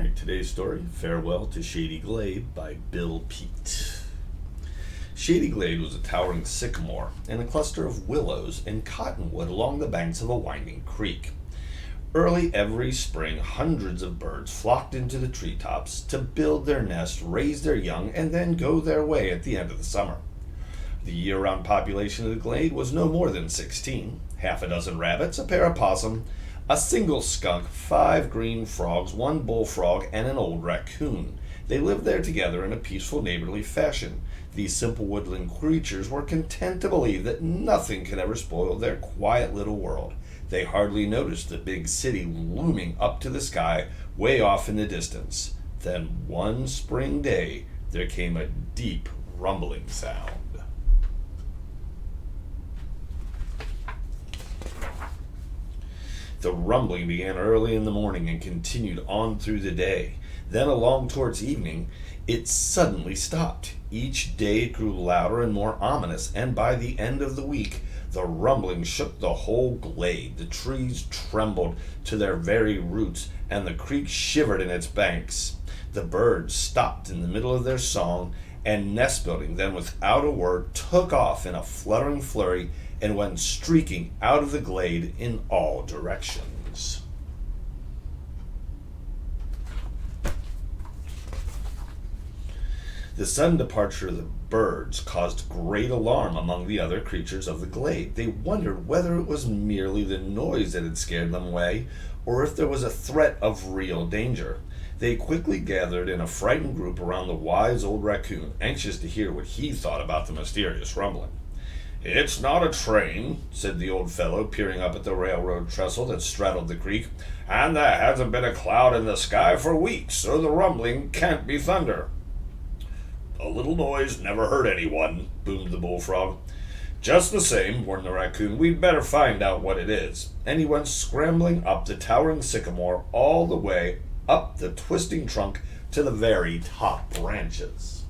Alright, today's story, Farewell to Shady Glade by Bill Peet. Shady Glade was a towering sycamore and a cluster of willows and cottonwood along the banks of a winding creek. Early every spring, hundreds of birds flocked into the treetops to build their nest, raise their young, and then go their way at the end of the summer. The year-round population of the glade was no more than 16, half a dozen rabbits, a pair of possum, a single skunk, 5 green frogs, 1 bullfrog, and an old raccoon. They lived there together in a peaceful, neighborly fashion. These simple woodland creatures were content to believe that nothing could ever spoil their quiet little world. They hardly noticed the big city looming up to the sky way off in the distance. Then one spring day, there came a deep rumbling sound. The rumbling began early in the morning and continued on through the day. Then, along towards evening, it suddenly stopped. Each day it grew louder and more ominous, and by the end of the week, the rumbling shook the whole glade. The trees trembled to their very roots, and the creek shivered in its banks. The birds stopped in the middle of their song and nest building, then without a word took off in a fluttering flurry and went streaking out of the glade in all directions. The sudden departure of the birds caused great alarm among the other creatures of the glade. They wondered whether it was merely the noise that had scared them away, or if there was a threat of real danger. They quickly gathered in a frightened group around the wise old raccoon, anxious to hear what he thought about the mysterious rumbling. "It's not a train," said the old fellow, peering up at the railroad trestle that straddled the creek, "and there hasn't been a cloud in the sky for weeks, so the rumbling can't be thunder." "A little noise never hurt anyone," boomed the bullfrog. "Just the same," warned the raccoon, "we'd better find out what it is." And he went scrambling up the towering sycamore all the way up the twisting trunk to the very top branches.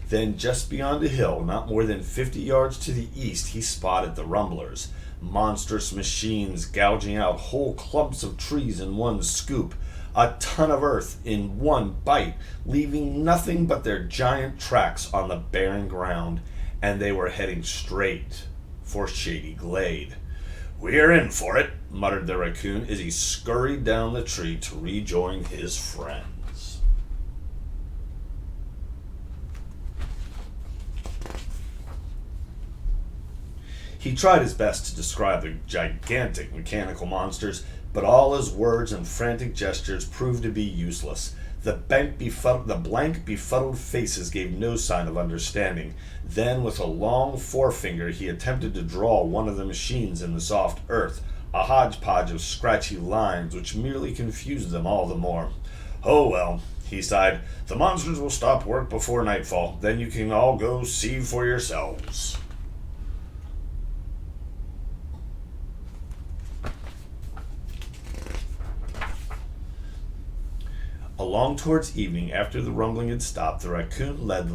Then, just beyond a hill, not more than 50 yards to the east, he spotted the rumblers. Monstrous machines gouging out whole clumps of trees in one scoop, a ton of earth in one bite, leaving nothing but their giant tracks on the barren ground, and they were heading straight for Shady Glade. "We're in for it," muttered the raccoon as he scurried down the tree to rejoin his friends. He tried his best to describe the gigantic mechanical monsters, but all his words and frantic gestures proved to be useless. The blank, befuddled faces gave no sign of understanding. Then, with a long forefinger, he attempted to draw one of the machines in the soft earth, a hodgepodge of scratchy lines which merely confused them all the more. "Oh well," he sighed, "the monsters will stop work before nightfall. Then you can all go see for yourselves." Along towards evening, after the rumbling had stopped, the raccoon led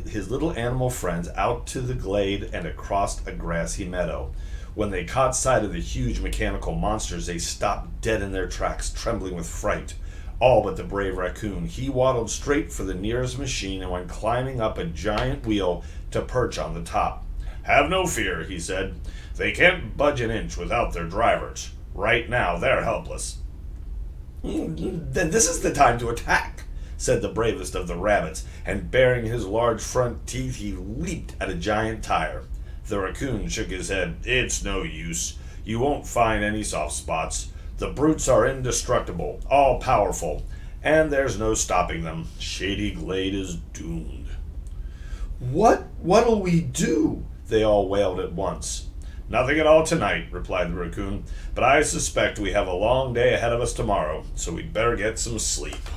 his little animal friends out to the glade and across a grassy meadow. When they caught sight of the huge mechanical monsters, they stopped dead in their tracks, trembling with fright. All but the brave raccoon. He waddled straight for the nearest machine and went climbing up a giant wheel to perch on the top. "Have no fear," he said. "They can't budge an inch without their drivers. Right now, they're helpless." "Then this is the time to attack," said the bravest of the rabbits, and baring his large front teeth, he leaped at a giant tire. The raccoon shook his head. "It's no use. You won't find any soft spots. The brutes are indestructible, all-powerful, and there's no stopping them. Shady Glade is doomed." What'll we do?" they all wailed at once. "Nothing at all tonight," replied the raccoon, "but I suspect we have a long day ahead of us tomorrow, so we'd better get some sleep."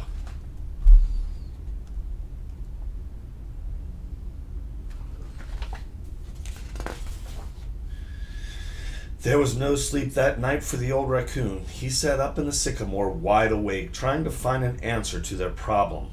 There was no sleep that night for the old raccoon. He sat up in the sycamore, wide awake, trying to find an answer to their problem.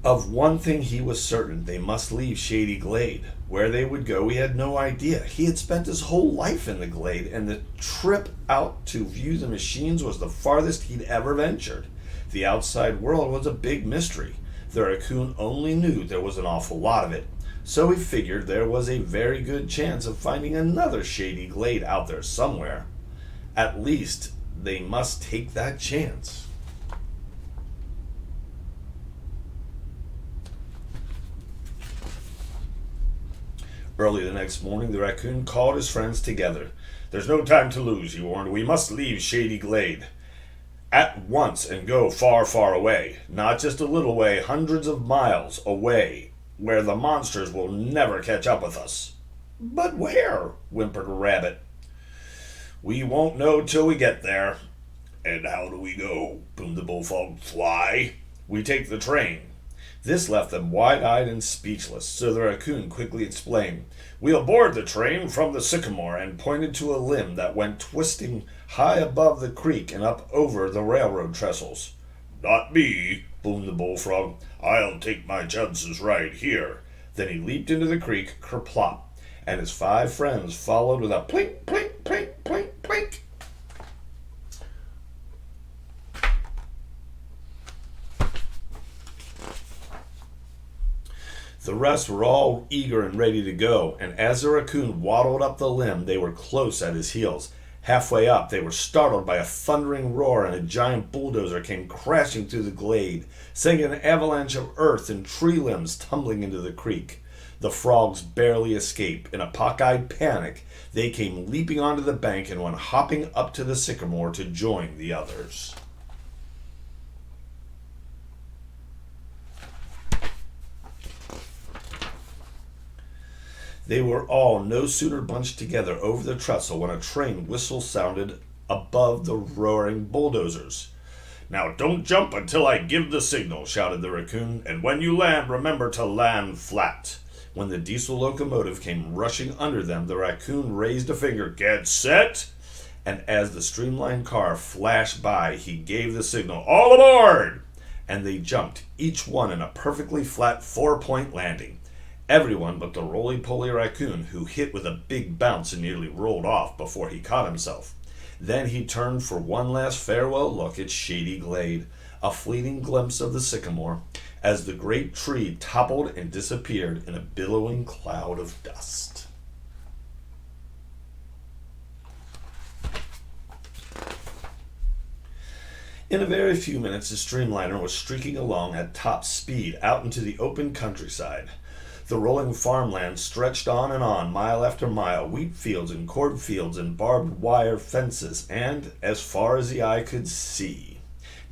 Of one thing he was certain: they must leave Shady Glade. Where they would go, he had no idea. He had spent his whole life in the glade, and the trip out to view the machines was the farthest he'd ever ventured. The outside world was a big mystery. The raccoon only knew there was an awful lot of it, so he figured there was a very good chance of finding another Shady Glade out there somewhere. At least, they must take that chance. Early the next morning, the raccoon called his friends together. "There's no time to lose," he warned. "We must leave Shady Glade at once and go far, far away. Not just a little way, hundreds of miles away, where the monsters will never catch up with us." "But where?" whimpered a rabbit. "We won't know till we get there." "And how do we go?" boomed the bullfrog. "Fly?" "We take the train." This left them wide-eyed and speechless, so the raccoon quickly explained. "We'll board the train from the sycamore," and pointed to a limb that went twisting high above the creek and up over the railroad trestles. "Not me," boomed the bullfrog. "I'll take my chances right here." Then he leaped into the creek, kerplop, and his 5 friends followed with a plink, plink, plink, plink, plink. The rest were all eager and ready to go, and as the raccoon waddled up the limb, they were close at his heels. Halfway up, they were startled by a thundering roar, and a giant bulldozer came crashing through the glade, sending an avalanche of earth and tree limbs tumbling into the creek. The frogs barely escaped. In a cockeyed panic, they came leaping onto the bank and went hopping up to the sycamore to join the others. They were all no sooner bunched together over the trestle when a train whistle sounded above the roaring bulldozers. "Now don't jump until I give the signal," shouted the raccoon, "and when you land, remember to land flat." When the diesel locomotive came rushing under them, the raccoon raised a finger. "Get set!" And as the streamlined car flashed by, he gave the signal, "All aboard!" And they jumped, each one in a perfectly flat 4-point landing. Everyone but the roly-poly raccoon, who hit with a big bounce and nearly rolled off before he caught himself. Then he turned for one last farewell look at Shady Glade, a fleeting glimpse of the sycamore, as the great tree toppled and disappeared in a billowing cloud of dust. In a very few minutes, the streamliner was streaking along at top speed out into the open countryside. The rolling farmland stretched on, mile after mile, wheat fields and cornfields and barbed wire fences, and as far as the eye could see.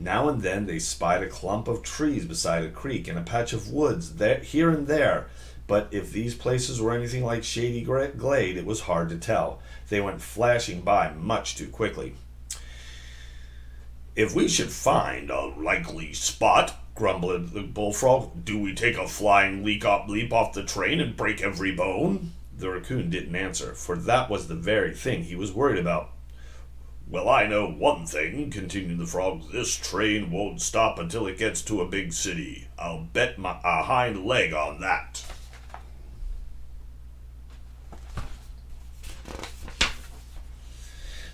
Now and then they spied a clump of trees beside a creek and a patch of woods there, here and there, but if these places were anything like Shady Glade, it was hard to tell. They went flashing by much too quickly. "If we should find a likely spot," grumbled the bullfrog, "do we take a flying leap off the train and break every bone?" The raccoon didn't answer, for that was the very thing he was worried about. "Well, I know one thing," continued the frog. "This train won't stop until it gets to a big city. I'll bet a hind leg on that."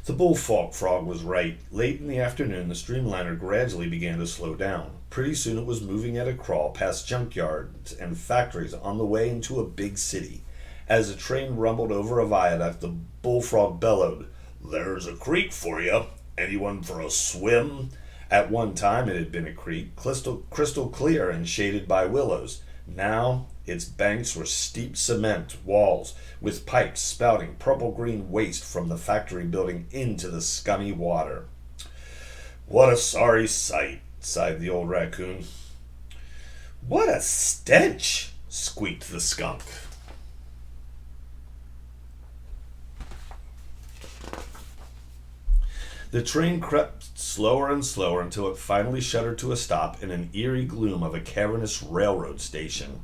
The bullfrog was right. Late in the afternoon, the streamliner gradually began to slow down. Pretty soon it was moving at a crawl past junkyards and factories on the way into a big city. As the train rumbled over a viaduct, the bullfrog bellowed, "There's a creek for you. Anyone for a swim?" At one time it had been a creek, crystal clear and shaded by willows. Now its banks were steep cement walls, with pipes spouting purple-green waste from the factory building into the scummy water. "What a sorry sight," sighed the old raccoon. "What a stench," squeaked the skunk. The train crept slower and slower until it finally shuddered to a stop in an eerie gloom of a cavernous railroad station.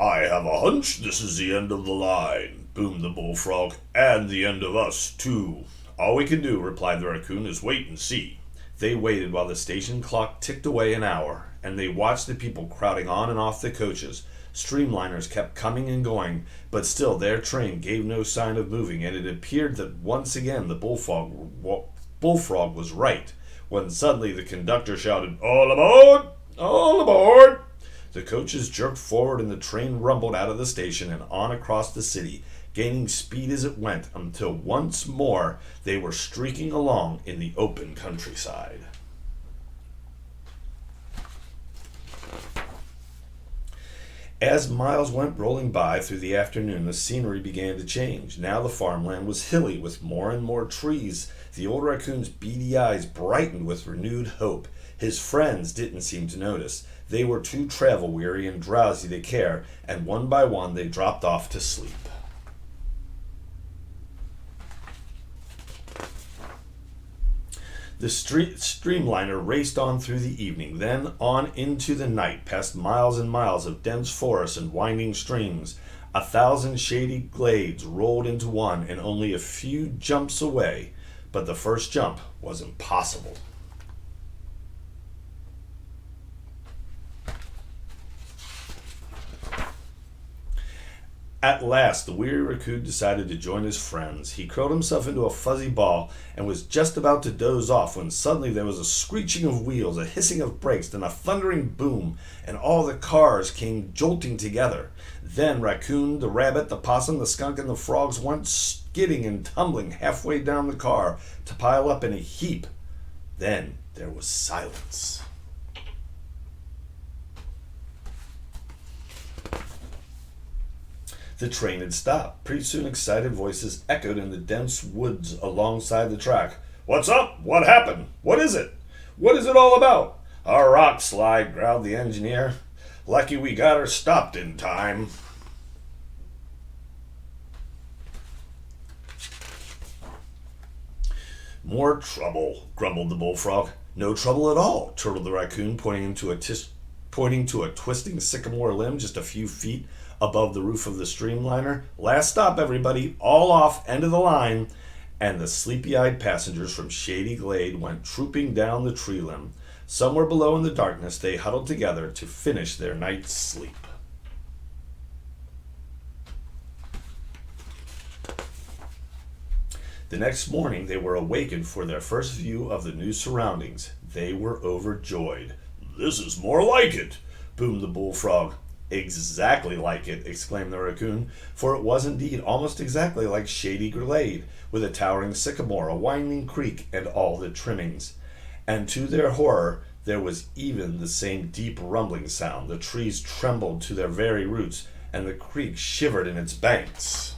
"I have a hunch this is the end of the line," boomed the bullfrog, "and the end of us, too." "All we can do," replied the raccoon, "is wait and see." They waited while the station clock ticked away an hour, and they watched the people crowding on and off the coaches. Streamliners kept coming and going, but still their train gave no sign of moving, and it appeared that once again the bullfrog was right, when suddenly the conductor shouted, "All aboard! All aboard!" The coaches jerked forward and the train rumbled out of the station and on across the city, gaining speed as it went until once more they were streaking along in the open countryside. As miles went rolling by through the afternoon, the scenery began to change. Now the farmland was hilly with more and more trees. The old raccoon's beady eyes brightened with renewed hope. His friends didn't seem to notice. They were too travel-weary and drowsy to care, and one by one they dropped off to sleep. The streamliner raced on through the evening, then on into the night, past miles and miles of dense forests and winding streams. 1,000 shady glades rolled into one, and only a few jumps away, but the first jump was impossible. At last, the weary raccoon decided to join his friends. He curled himself into a fuzzy ball and was just about to doze off when suddenly there was a screeching of wheels, a hissing of brakes, then a thundering boom, and all the cars came jolting together. Then Raccoon, the rabbit, the possum, the skunk, and the frogs went skidding and tumbling halfway down the car to pile up in a heap. Then there was silence. The train had stopped. Pretty soon excited voices echoed in the dense woods alongside the track. "What's up? What happened? What is it? What is it all about?" "A rock slide," growled the engineer. "Lucky we got her stopped in time." "More trouble," grumbled the bullfrog. "No trouble at all," chortled the raccoon, pointing to a twisting sycamore limb just a few feet above the roof of the streamliner. "Last stop, everybody. All off, end of the line." And the sleepy-eyed passengers from Shady Glade went trooping down the tree limb. Somewhere below in the darkness, they huddled together to finish their night's sleep. The next morning, they were awakened for their first view of the new surroundings. They were overjoyed. "This is more like it," boomed the bullfrog. "Exactly like it," exclaimed the raccoon, for it was indeed almost exactly like Shady Glade, with a towering sycamore, a winding creek, and all the trimmings. And to their horror, there was even the same deep rumbling sound. The trees trembled to their very roots, and the creek shivered in its banks.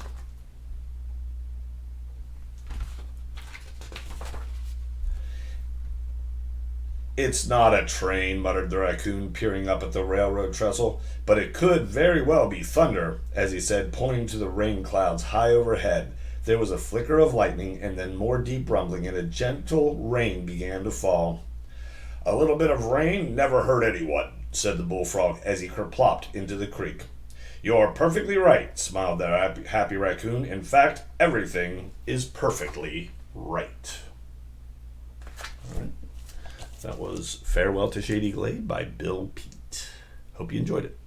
"It's not a train," muttered the raccoon, peering up at the railroad trestle, "but it could very well be thunder," as he said, pointing to the rain clouds high overhead. There was a flicker of lightning, and then more deep rumbling, and a gentle rain began to fall. "A little bit of rain never hurt anyone," said the bullfrog as he kerplopped into the creek. "You're perfectly right," smiled the happy raccoon. "In fact, everything is perfectly right." All right. That was Farewell to Shady Glade by Bill Peet. Hope you enjoyed it.